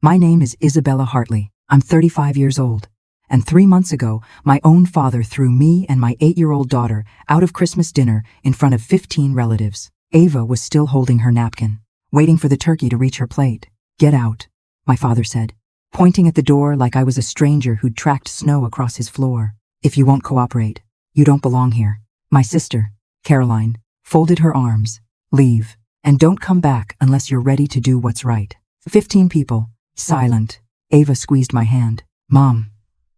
My name is Isabella Hartley. I'm 35 years old. And 3 months ago, my own father threw me and my 8-year-old daughter out of Christmas dinner in front of 15 relatives. Ava was still holding her napkin, waiting for the turkey to reach her plate. "Get out," my father said, pointing at the door like I was a stranger who'd tracked snow across his floor. "If you won't cooperate, you don't belong here." My sister, Caroline, folded her arms. "Leave, and don't come back unless you're ready to do what's right." 15 people, silent. Ava squeezed my hand. "Mom,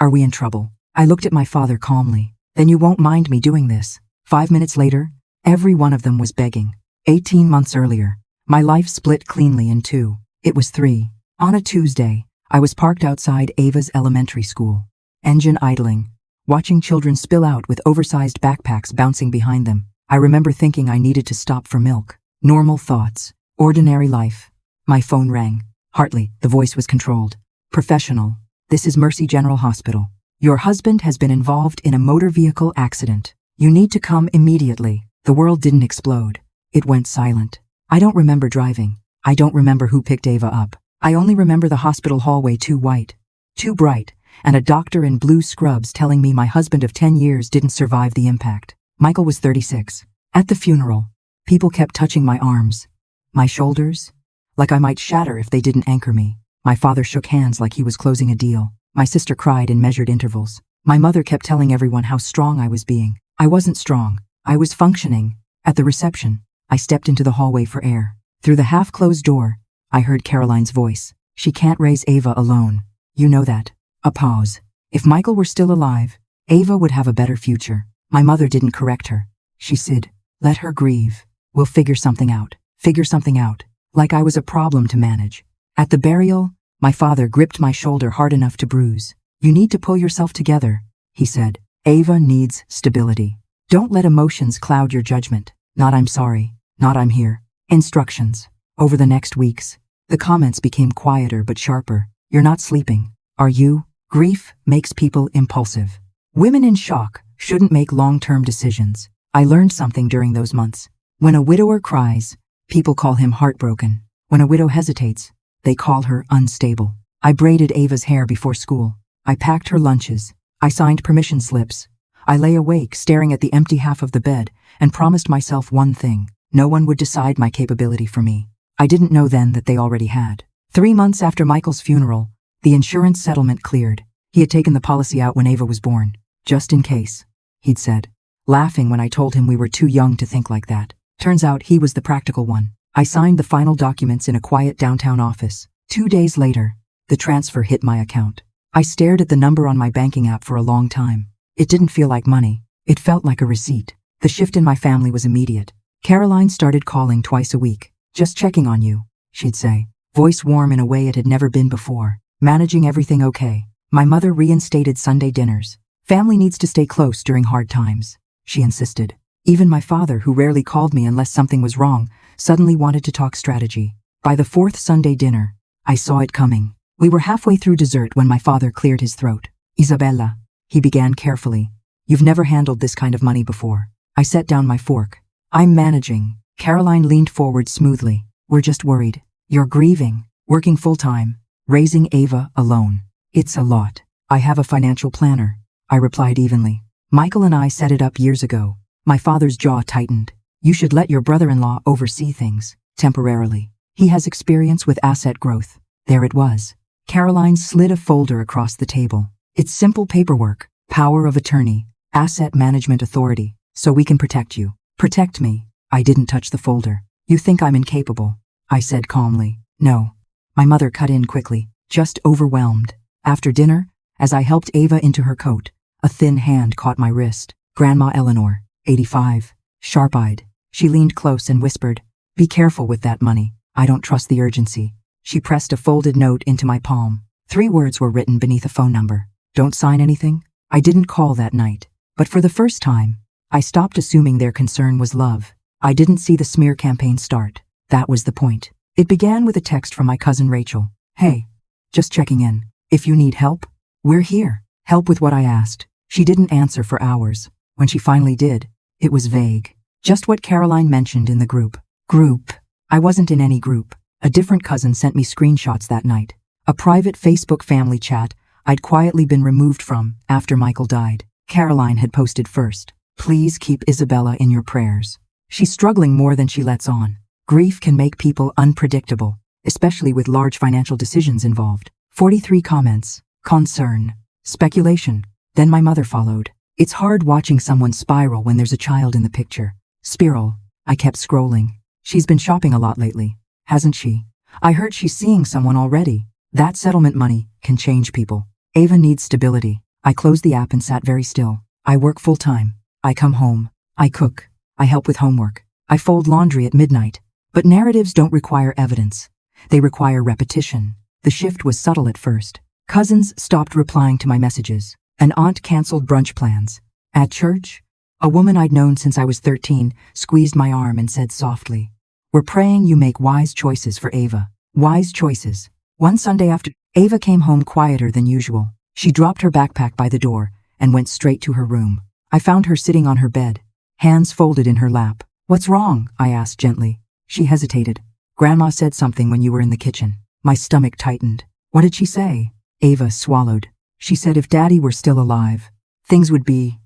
are we in trouble?" I looked at my father calmly. "Then you won't mind me doing this." 5 minutes later, every one of them was begging. 18 months earlier, my life split cleanly in two. It was 3. On a Tuesday, I was parked outside Ava's elementary school, engine idling, watching children spill out with oversized backpacks bouncing behind them. I remember thinking I needed to stop for milk. Normal thoughts, ordinary life. My phone rang. "Hartley," the voice was controlled. "Professional. This is Mercy General Hospital. Your husband has been involved in a motor vehicle accident. You need to come immediately." The world didn't explode. It went silent. I don't remember driving. I don't remember who picked Ava up. I only remember the hospital hallway too white, too bright, and a doctor in blue scrubs telling me my husband of 10 years didn't survive the impact. Michael was 36. At the funeral, people kept touching my arms, my shoulders, like I might shatter if they didn't anchor me. My father shook hands like he was closing a deal. My sister cried in measured intervals. My mother kept telling everyone how strong I was being. I wasn't strong. I was functioning. At the reception, I stepped into the hallway for air. Through the half-closed door, I heard Caroline's voice. "She can't raise Ava alone. You know that." A pause. If Michael were still alive, Ava would have a better future. My mother didn't correct her. She said, "Let her grieve. We'll figure something out." Figure something out. Like I was a problem to manage. At the burial, my father gripped my shoulder hard enough to bruise. "You need to pull yourself together," he said. "Ava needs stability. Don't let emotions cloud your judgment." Not "I'm sorry," not "I'm here." Instructions. Over the next weeks, the comments became quieter but sharper. "You're not sleeping, are you?" Grief makes people impulsive. Women in shock shouldn't make long-term decisions. I learned something during those months. When a widower cries, people call him heartbroken. When a widow hesitates, they call her unstable. I braided Ava's hair before school. I packed her lunches. I signed permission slips. I lay awake staring at the empty half of the bed and promised myself one thing: no one would decide my capability for me. I didn't know then that they already had. 3 months after Michael's funeral, the insurance settlement cleared. He had taken the policy out when Ava was born. "Just in case," he'd said, laughing when I told him we were too young to think like that. Turns out he was the practical one. I signed the final documents in a quiet downtown office. 2 days later, the transfer hit my account. I stared at the number on my banking app for a long time. It didn't feel like money. It felt like a receipt. The shift in my family was immediate. Caroline started calling twice a week. "Just checking on you," she'd say, voice warm in a way it had never been before. "Managing everything okay?" My mother reinstated Sunday dinners. "Family needs to stay close during hard times," she insisted. Even my father, who rarely called me unless something was wrong, suddenly wanted to talk strategy. By the 4th Sunday dinner, I saw it coming. We were halfway through dessert when my father cleared his throat. "Isabella," he began carefully, "you've never handled this kind of money before." I set down my fork. "I'm managing." Caroline leaned forward smoothly. "We're just worried. You're grieving, working full-time, raising Ava alone. It's a lot." "I have a financial planner," I replied evenly. "Michael and I set it up years ago." My father's jaw tightened. "You should let your brother-in-law oversee things, temporarily. He has experience with asset growth." There it was. Caroline slid a folder across the table. "It's simple paperwork, power of attorney, asset management authority, so we can protect you." "Protect me?" I didn't touch the folder. "You think I'm incapable," I said calmly. "No." My mother cut in quickly, just overwhelmed. After dinner, as I helped Ava into her coat, a thin hand caught my wrist. Grandma Eleanor, 85, sharp-eyed. She leaned close and whispered, "Be careful with that money. I don't trust the urgency." She pressed a folded note into my palm. 3 words were written beneath a phone number. "Don't sign anything." I didn't call that night. But for the first time, I stopped assuming their concern was love. I didn't see the smear campaign start. That was the point. It began with a text from my cousin Rachel. "Hey, just checking in. If you need help, we're here." Help with what, I asked. She didn't answer for hours. When she finally did, it was vague. Just what Caroline mentioned in the group. Group. I wasn't in any group. A different cousin sent me screenshots that night. A private Facebook family chat I'd quietly been removed from after Michael died. Caroline had posted first. Please keep Isabella in your prayers. She's struggling more than she lets on. Grief can make people unpredictable, especially with large financial decisions involved. 43 comments. Concern. Speculation. Then my mother followed. It's hard watching someone spiral when there's a child in the picture. Spiral. I kept scrolling. She's been shopping a lot lately, hasn't she? I heard she's seeing someone already. That settlement money can change people. Ava needs stability. I closed the app and sat very still. I work full-time. I come home. I cook. I help with homework. I fold laundry at midnight. But narratives don't require evidence. They require repetition. The shift was subtle at first. Cousins stopped replying to my messages. An aunt canceled brunch plans. At church, a woman I'd known since I was 13 squeezed my arm and said softly, "We're praying you make wise choices for Ava." Wise choices. One Sunday after, Ava came home quieter than usual. She dropped her backpack by the door and went straight to her room. I found her sitting on her bed, hands folded in her lap. "What's wrong?" I asked gently. She hesitated. "Grandma said something when you were in the kitchen." My stomach tightened. "What did she say?" Ava swallowed. "She said if Daddy were still alive, things would be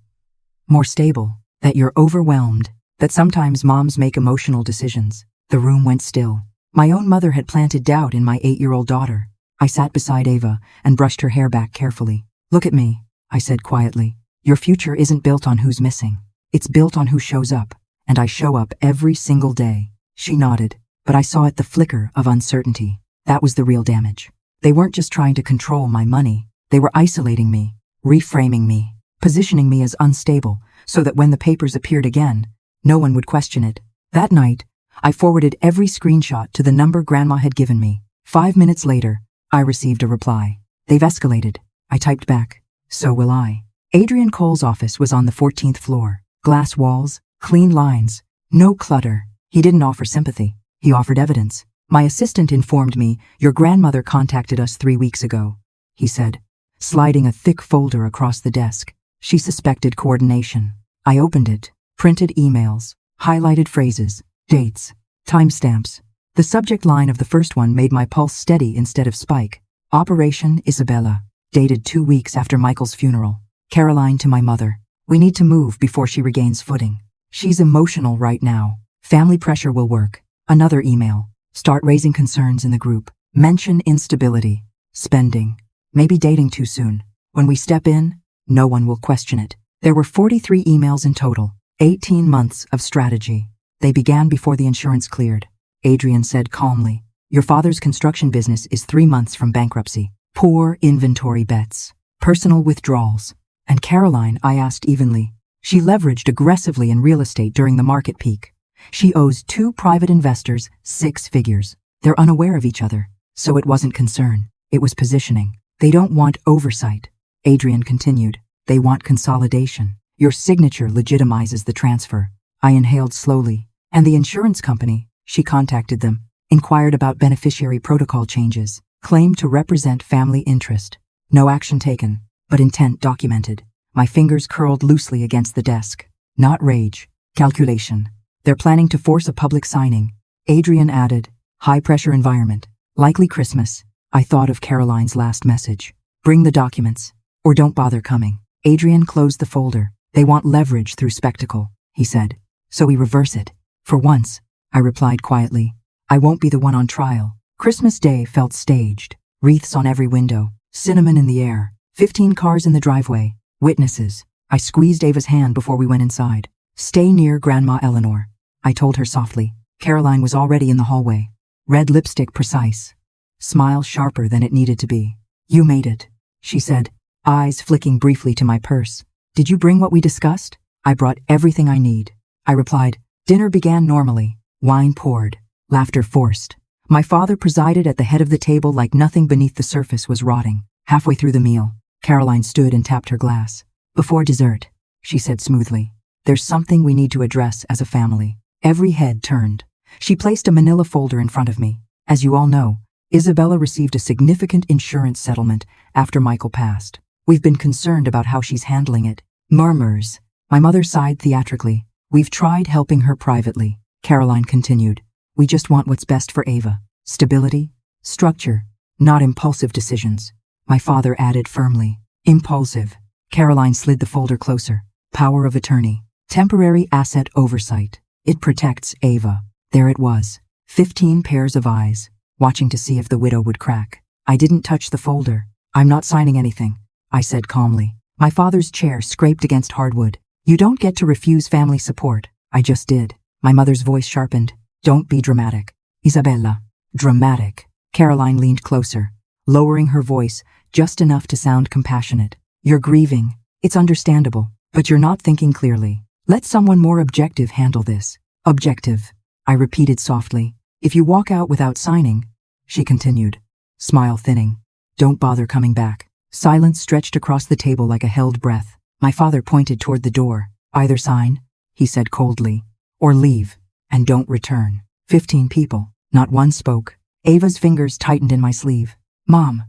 more stable, that you're overwhelmed, that sometimes moms make emotional decisions." The room went still. My own mother had planted doubt in my 8-year-old daughter. I sat beside Ava and brushed her hair back carefully. "Look at me," I said quietly. "Your future isn't built on who's missing. It's built on who shows up, and I show up every single day." She nodded, but I saw at the flicker of uncertainty. That was the real damage. They weren't just trying to control my money. They were isolating me, reframing me, positioning me as unstable, so that when the papers appeared again, no one would question it. That night, I forwarded every screenshot to the number Grandma had given me. 5 minutes later, I received a reply. "They've escalated." I typed back, "So will I." Adrian Cole's office was on the 14th floor. Glass walls, clean lines, no clutter. He didn't offer sympathy. He offered evidence. "My assistant informed me your grandmother contacted us 3 weeks ago," he said, sliding a thick folder across the desk. "She suspected coordination." I opened it. Printed emails, highlighted phrases, dates, timestamps. The subject line of the first one made my pulse steady instead of spike. Operation Isabella, dated 2 weeks after Michael's funeral. Caroline to my mother. "We need to move before she regains footing. She's emotional right now. Family pressure will work." Another email. "Start raising concerns in the group. Mention instability, spending, maybe dating too soon. When we step in, no one will question it." There were 43 emails in total, 18 months of strategy. They began before the insurance cleared. Adrian said calmly, "Your father's construction business is 3 months from bankruptcy. Poor inventory bets, personal withdrawals." And Caroline, I asked evenly. She leveraged aggressively in real estate during the market peak. She owes 2 private investors 6 figures. They're unaware of each other, so it wasn't concern. It was positioning. "They don't want oversight," Adrian continued. "They want consolidation. Your signature legitimizes the transfer." I inhaled slowly. "And the insurance company?" She contacted them, inquired about beneficiary protocol changes, claimed to represent family interest. No action taken, but intent documented. My fingers curled loosely against the desk. Not rage, calculation. "They're planning to force a public signing," Adrian added. "High-pressure environment. Likely Christmas." I thought of Caroline's last message. "Bring the documents, or don't bother coming." Adrian closed the folder. "They want leverage through spectacle," he said. "So we reverse it." "For once," I replied quietly. "I won't be the one on trial." Christmas Day felt staged. Wreaths on every window, cinnamon in the air, 15 cars in the driveway, witnesses. I squeezed Ava's hand before we went inside. "Stay near Grandma Eleanor," I told her softly. Caroline was already in the hallway. Red lipstick precise. Smile sharper than it needed to be. "You made it," she said, eyes flicking briefly to my purse. "Did you bring what we discussed?" "I brought everything I need," I replied. Dinner began normally. Wine poured. Laughter forced. My father presided at the head of the table like nothing beneath the surface was rotting. Halfway through the meal, Caroline stood and tapped her glass. "Before dessert," she said smoothly, "there's something we need to address as a family." Every head turned. She placed a manila folder in front of me. "As you all know, Isabella received a significant insurance settlement after Michael passed. We've been concerned about how she's handling it." Murmurs. My mother sighed theatrically. "We've tried helping her privately," Caroline continued. "We just want what's best for Ava. Stability, structure, not impulsive decisions. My father added firmly. Impulsive. Caroline slid the folder closer. Power of attorney. Temporary asset oversight. It protects Ava. There it was. 15 pairs of eyes, watching to see if the widow would crack. I didn't touch the folder. I'm not signing anything, I said calmly. My father's chair scraped against hardwood. You don't get to refuse family support. I just did. My mother's voice sharpened. Don't be dramatic. Isabella. Dramatic. Caroline leaned closer, lowering her voice just enough to sound compassionate. You're grieving. It's understandable, but you're not thinking clearly. Let someone more objective handle this. Objective, I repeated softly. If you walk out without signing, she continued, smile thinning. Don't bother coming back. Silence stretched across the table like a held breath. My father pointed toward the door. Either sign, he said coldly, or leave, and don't return. 15 people. Not one spoke. Ava's fingers tightened in my sleeve. Mom,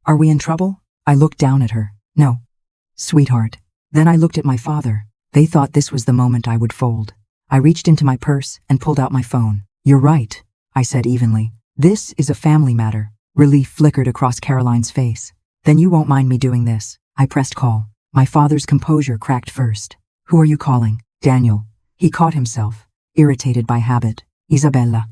are we in trouble? I looked down at her. No. Sweetheart. Then I looked at my father. They thought this was the moment I would fold. I reached into my purse and pulled out my phone. You're right, I said evenly. This is a family matter. Relief flickered across Caroline's face. Then you won't mind me doing this. I pressed call. My father's composure cracked first. Who are you calling? Daniel. He caught himself, irritated by habit. Isabella.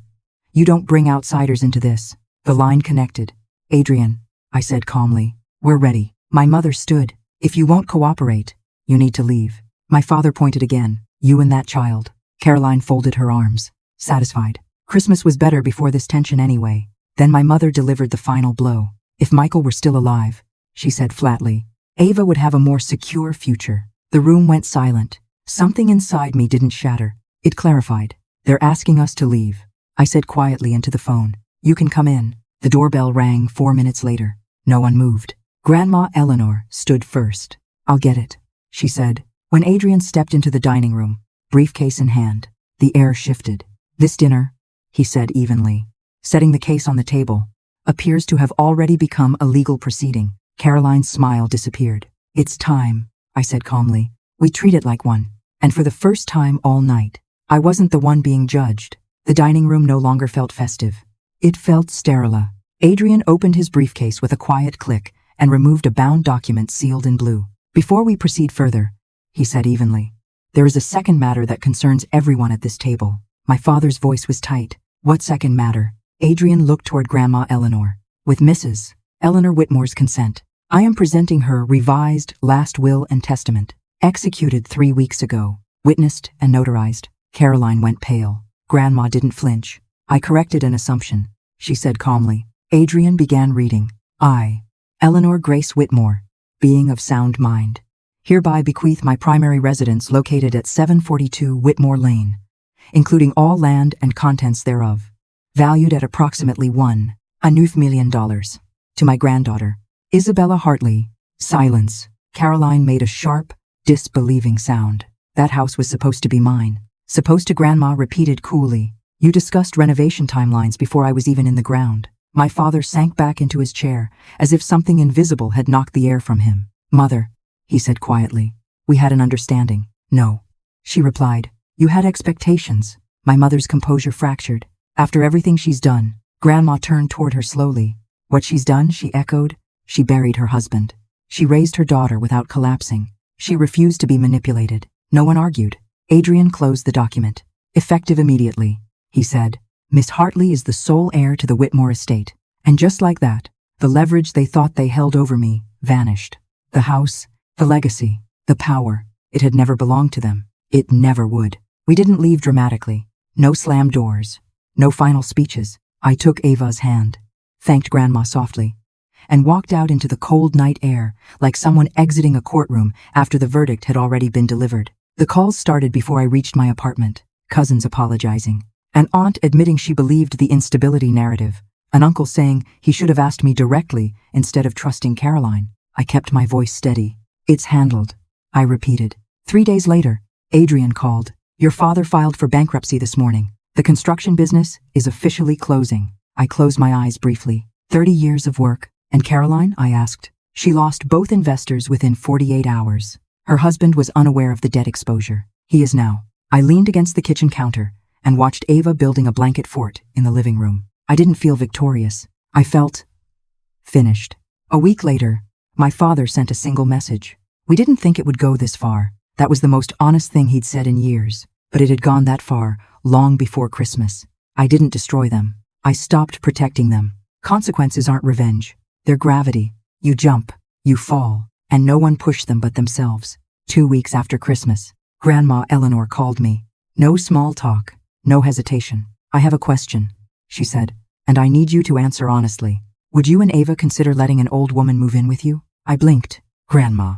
You don't bring outsiders into this. The line connected. Adrian, I said calmly. We're ready. My mother stood. If you won't cooperate, you need to leave. My father pointed again. You and that child. Caroline folded her arms, satisfied. Christmas was better before this tension anyway. Then my mother delivered the final blow. If Michael were still alive, she said flatly, Ava would have a more secure future. The room went silent. Something inside me didn't shatter. It clarified. They're asking us to leave. I said quietly into the phone. You can come in. The doorbell rang 4 minutes later. No one moved. Grandma Eleanor stood first. I'll get it, she said. When Adrian stepped into the dining room, briefcase in hand, the air shifted. This dinner, he said evenly, setting the case on the table, appears to have already become a legal proceeding. Caroline's smile disappeared. It's time, I said calmly. We treat it like one. And for the first time all night, I wasn't the one being judged. The dining room no longer felt festive. It felt sterile. Adrian opened his briefcase with a quiet click and removed a bound document sealed in blue. Before we proceed further, he said evenly, there is a second matter that concerns everyone at this table. My father's voice was tight. What second matter? Adrian looked toward Grandma Eleanor. With Mrs. Eleanor Whitmore's consent, I am presenting her revised last will and testament, executed 3 weeks ago, witnessed and notarized. Caroline went pale. Grandma didn't flinch. I corrected an assumption, she said calmly. Adrian began reading. I, Eleanor Grace Whitmore, being of sound mind, hereby bequeath my primary residence located at 742 Whitmore Lane, including all land and contents thereof, valued at approximately $1.5 million, to my granddaughter, Isabella Hartley. Silence. Caroline made a sharp, disbelieving sound. That house was supposed to be mine. Supposed to, Grandma repeated coolly. You discussed renovation timelines before I was even in the ground. My father sank back into his chair, as if something invisible had knocked the air from him. Mother, he said quietly, we had an understanding. No, she replied. You had expectations. My mother's composure fractured. After everything she's done, Grandma turned toward her slowly. What she's done, she echoed. She buried her husband. She raised her daughter without collapsing. She refused to be manipulated. No one argued. Adrian closed the document. Effective immediately, he said. Miss Hartley is the sole heir to the Whitmore estate. And just like that, the leverage they thought they held over me vanished. The house, the legacy, the power, it had never belonged to them. It never would. We didn't leave dramatically. No slammed doors. No final speeches. I took Ava's hand, thanked Grandma softly, and walked out into the cold night air like someone exiting a courtroom after the verdict had already been delivered. The calls started before I reached my apartment. Cousins apologizing. An aunt admitting she believed the instability narrative. An uncle saying he should have asked me directly instead of trusting Caroline. I kept my voice steady. It's handled, I repeated. 3 days later, Adrian called. Your father filed for bankruptcy this morning. The construction business is officially closing. I closed my eyes briefly. 30 years of work. And Caroline? I asked. She lost both investors within 48 hours. Her husband was unaware of the debt exposure. He is now. I leaned against the kitchen counter and watched Ava building a blanket fort in the living room. I didn't feel victorious. I felt Finished. A week later, my father sent a single message. We didn't think it would go this far. That was the most honest thing he'd said in years. But it had gone that far, long before Christmas. I didn't destroy them. I stopped protecting them. Consequences aren't revenge. They're gravity. You jump, you fall, and no one pushed them but themselves. 2 weeks after Christmas, Grandma Eleanor called me. No small talk, no hesitation. I have a question, she said, and I need you to answer honestly. Would you and Ava consider letting an old woman move in with you? I blinked. Grandma.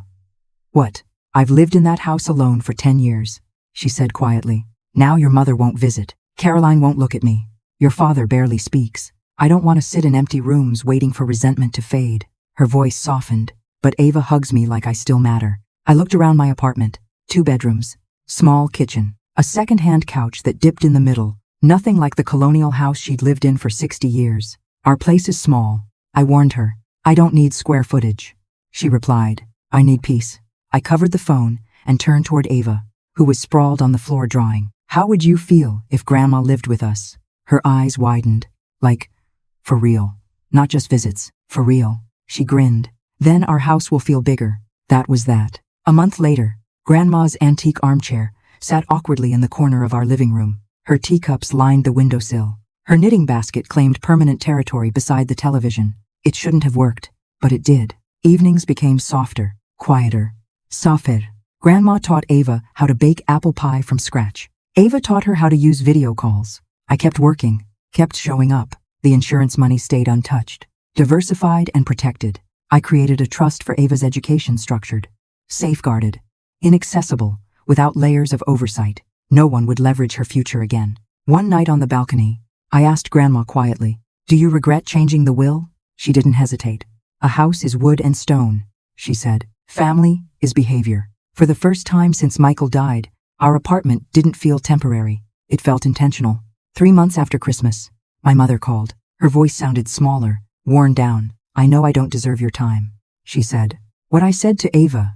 What? I've lived in that house alone for 10 years, she said quietly. Now your mother won't visit. Caroline won't look at me. Your father barely speaks. I don't want to sit in empty rooms waiting for resentment to fade. Her voice softened, but Ava hugs me like I still matter. I looked around my apartment. 2 bedrooms, small kitchen, a second-hand couch that dipped in the middle, nothing like the colonial house she'd lived in for 60 years. Our place is small, I warned her. I don't need square footage. She replied, I need peace. I covered the phone and turned toward Ava, who was sprawled on the floor drawing. How would you feel if Grandma lived with us? Her eyes widened, like, for real. Not just visits, for real. She grinned. Then our house will feel bigger. That was that. A month later, Grandma's antique armchair sat awkwardly in the corner of our living room. Her teacups lined the windowsill. Her knitting basket claimed permanent territory beside the television. It shouldn't have worked, but it did. Evenings became softer, quieter. Safer. Grandma taught Ava how to bake apple pie from scratch. Ava taught her how to use video calls. I kept working, kept showing up. The insurance money stayed untouched. Diversified and protected. I created a trust for Ava's education, structured, safeguarded, inaccessible, without layers of oversight. No one would leverage her future again. One night on the balcony, I asked Grandma quietly, do you regret changing the will? She didn't hesitate. A house is wood and stone, she said. Family is behavior. For the first time since Michael died, our apartment didn't feel temporary. It felt intentional. 3 months after Christmas, my mother called. Her voice sounded smaller, worn down. I know I don't deserve your time, she said. What I said to Ava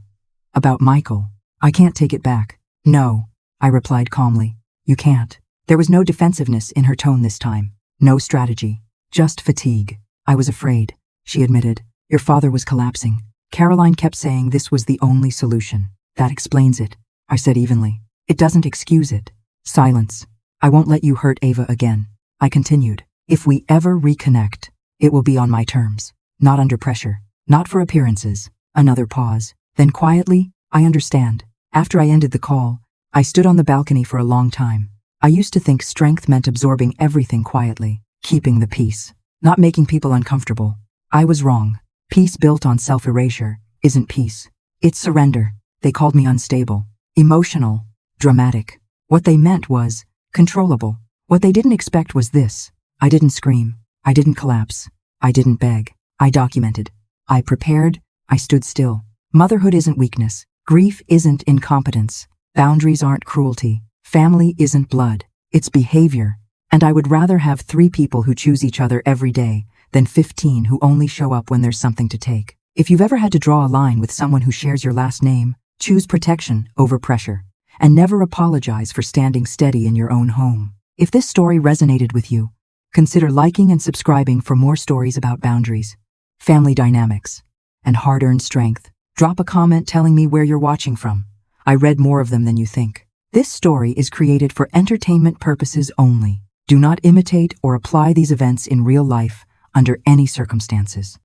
about Michael, I can't take it back. No, I replied calmly. You can't. There was no defensiveness in her tone this time. No strategy. Just fatigue. I was afraid, she admitted. Your father was collapsing. Caroline kept saying this was the only solution. That explains it, I said evenly. It doesn't excuse it. Silence. I won't let you hurt Ava again. I continued. If we ever reconnect, it will be on my terms. Not under pressure. Not for appearances. Another pause. Then quietly, I understand. After I ended the call, I stood on the balcony for a long time. I used to think strength meant absorbing everything quietly, keeping the peace, not making people uncomfortable. I was wrong. Peace built on self-erasure isn't peace. It's surrender. They called me unstable, emotional, dramatic. What they meant was controllable. What they didn't expect was this. I didn't scream. I didn't collapse. I didn't beg. I documented. I prepared. I stood still. Motherhood isn't weakness. Grief isn't incompetence. Boundaries aren't cruelty. Family isn't blood. It's behavior. And I would rather have 3 people who choose each other every day than 15 who only show up when there's something to take. If you've ever had to draw a line with someone who shares your last name, choose protection over pressure. And never apologize for standing steady in your own home. If this story resonated with you, consider liking and subscribing for more stories about boundaries, family dynamics, and hard-earned strength. Drop a comment telling me where you're watching from. I read more of them than you think. This story is created for entertainment purposes only. Do not imitate or apply these events in real life under any circumstances.